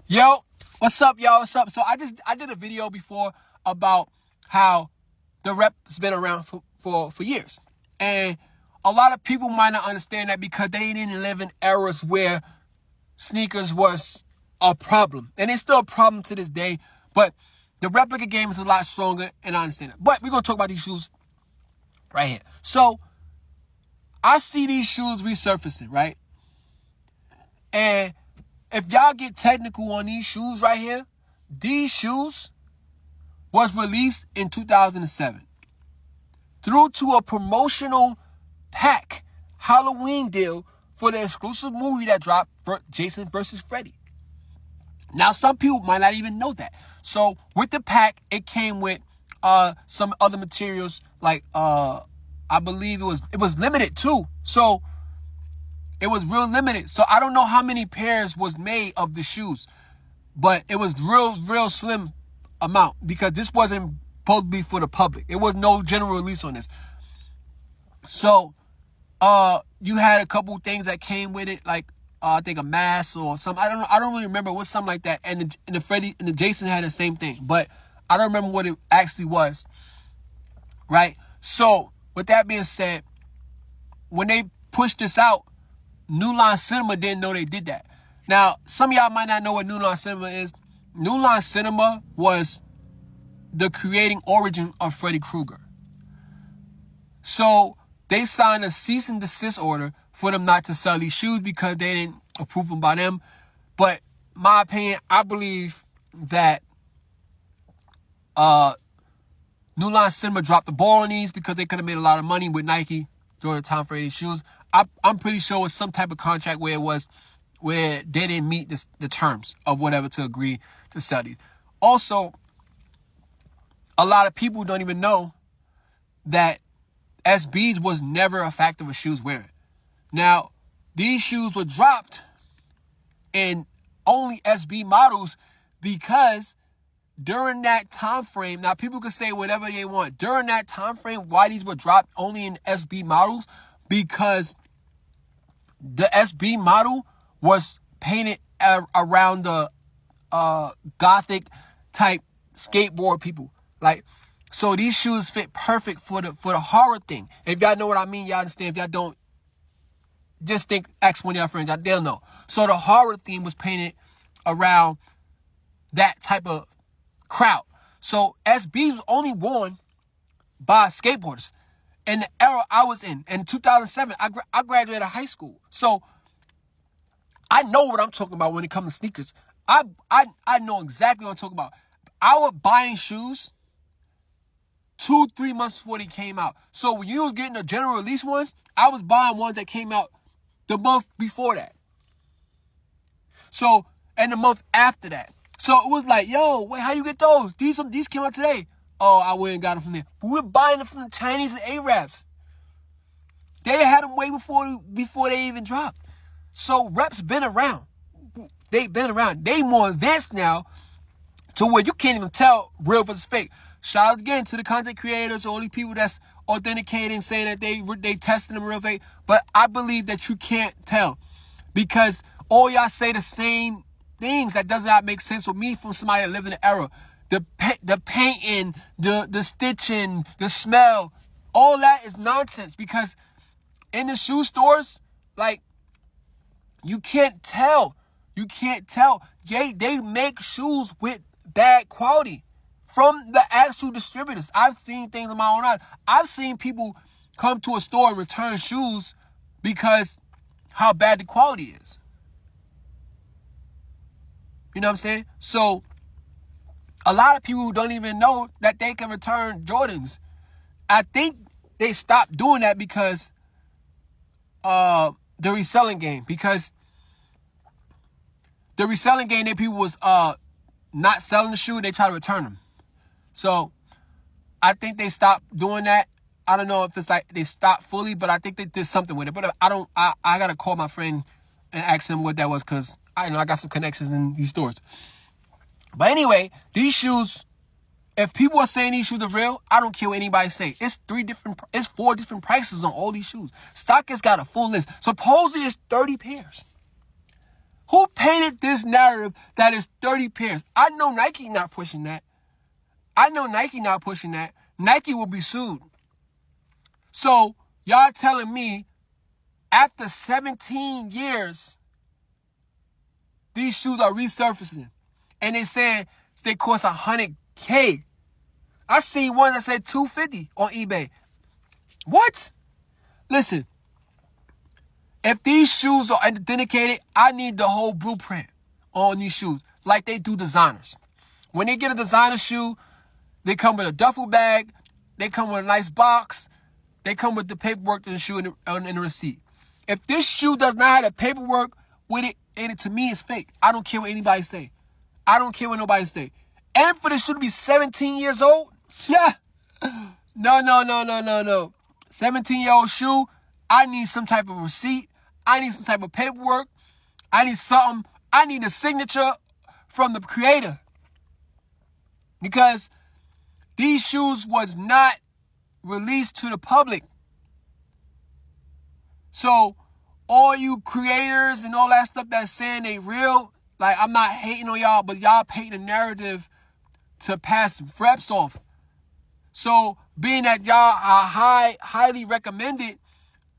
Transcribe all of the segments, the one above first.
Yo, what's up, y'all? What's up? So I did a video before about how the rep's been around for years. And a lot of people might not understand that because they didn't live in eras where sneakers was a problem. And it's still a problem to this day, but the replica game is a lot stronger, and I understand it. But we're gonna talk about these shoes right here. So I see these shoes resurfacing, right? And if y'all get technical on these shoes right here, these shoes was released in 2007 through to a promotional pack Halloween deal for the exclusive movie that dropped for Jason versus Freddy. Now, some people might not even know that. So with the pack, it came with some other materials like I believe it was limited too. So it was real limited. So I don't know how many pairs was made of the shoes, but it was real slim amount because this wasn't supposed to be for the public. It was no general release on this. So you had a couple things that came with it, like I think a mask or something. I don't really remember. It was something like that. And the Freddy and the Jason had the same thing, but I don't remember what it actually was. Right? So with that being said, when they pushed this out, New Line Cinema didn't know they did that. Now, some of y'all might not know what New Line Cinema is. New Line Cinema was the creating origin of Freddy Krueger. So they signed a cease and desist order for them not to sell these shoes because they didn't approve them by them. But my opinion, I believe that New Line Cinema dropped the ball on these because they could have made a lot of money with Nike during the time for these shoes. I'm pretty sure it was some type of contract where they didn't meet the terms of whatever to agree to sell these. Also, a lot of people don't even know that SBs was never a factor of shoes wearing. Now, these shoes were dropped in only SB models because during that time frame, now people can say whatever they want. During that time frame, why these were dropped only in SB models? Because the SB model was painted around the gothic type skateboard people. Like, so these shoes fit perfect for the horror thing. If y'all know what I mean, y'all understand. If y'all don't, just ask one of y'all friends, they'll know. So the horror theme was painted around that type of crowd. So SBs was only worn by skateboarders. In the era I was in 2007, I graduated high school. So I know what I'm talking about when it comes to sneakers. I know exactly what I'm talking about. I was buying shoes 2-3 months before they came out. So when you was getting the general release ones, I was buying ones that came out the month before that. So, and the month after that. So it was like, yo, wait, how you get those? These came out today. Oh, I went and got them from there. But we're buying them from the Chinese and Arabs. They had them way before they even dropped. So reps been around. They've been around. They more advanced now to where you can't even tell real versus fake. Shout out again to the content creators, all these people that's authenticating, saying that they tested them real fake. But I believe that you can't tell because all y'all say the same things that does not make sense with me from somebody that lived in the era. The painting, the stitching, the smell, all that is nonsense because in the shoe stores, like, you can't tell. You can't tell. They make shoes with bad quality from the actual distributors. I've seen things in my own eyes. I've seen people come to a store and return shoes because how bad the quality is. You know what I'm saying? So a lot of people don't even know that they can return Jordans. I think they stopped doing that because the reselling game. Because the reselling game, that people was not selling the shoe, they try to return them. So I think they stopped doing that. I don't know if it's like they stopped fully, but I think they did something with it. But I gotta call my friend and ask him what that was because I got some connections in these stores. But anyway, these shoes, if people are saying these shoes are real, I don't care what anybody say. It's 4 different prices on all these shoes. StockX got a full list. Supposedly it's 30 pairs. Who painted this narrative that is 30 pairs? I know Nike not pushing that. Nike will be sued. So y'all telling me after 17 years, these shoes are resurfacing. And they saying they cost $100K. I see one that said $250 on eBay. What? Listen, if these shoes are authenticated, I need the whole blueprint on these shoes, like they do designers. When they get a designer shoe, they come with a duffel bag, they come with a nice box, they come with the paperwork to the shoe and the receipt. If this shoe does not have the paperwork with it, and to me, it's fake. I don't care what anybody say. I don't care what nobody say. And for this shoe to be 17 years old, yeah. No. 17-year-old shoe, I need some type of receipt. I need some type of paperwork. I need something. I need a signature from the creator. Because these shoes was not released to the public. So all you creators and all that stuff that's saying they real, like, I'm not hating on y'all, but y'all paint a narrative to pass reps off. So being that y'all are highly recommended,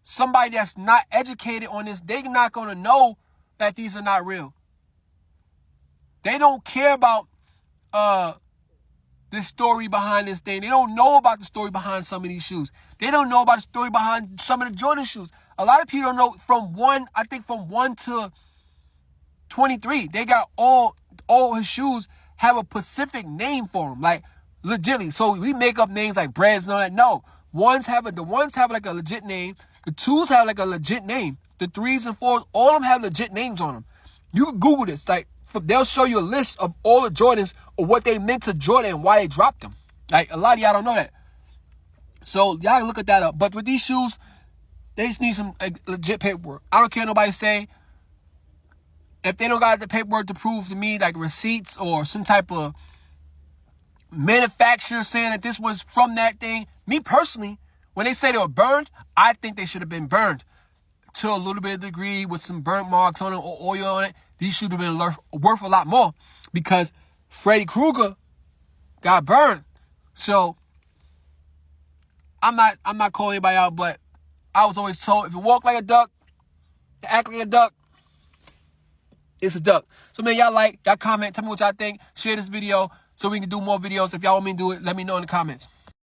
somebody that's not educated on this, they're not going to know that these are not real. They don't care about the story behind this thing. They don't know about the story behind some of these shoes. They don't know about the story behind some of the Jordan shoes. A lot of people don't know from 1 to 23. They got all his shoes have a specific name for them, like legitly. So we make up names like Breads and all that. No, the ones have like a legit name. The 2s have like a legit name. The 3s and 4s, all of them have legit names on them. You can Google this. Like, they'll show you a list of all the Jordans or what they meant to Jordan and why they dropped them. Like, a lot of y'all don't know that. So y'all can look at that up. But with these shoes, they just need some legit paperwork. I don't care what nobody say. If they don't got the paperwork to prove to me, like receipts or some type of manufacturer saying that this was from that thing, me personally, when they say they were burned, I think they should have been burned to a little bit of degree with some burnt marks on it or oil on it. These should have been worth a lot more because Freddy Krueger got burned. So I'm not calling anybody out, but I was always told if you walk like a duck, you act like a duck, it's a duck. So man, y'all comment, tell me what y'all think, share this video so we can do more videos. If y'all want me to do it, let me know in the comments.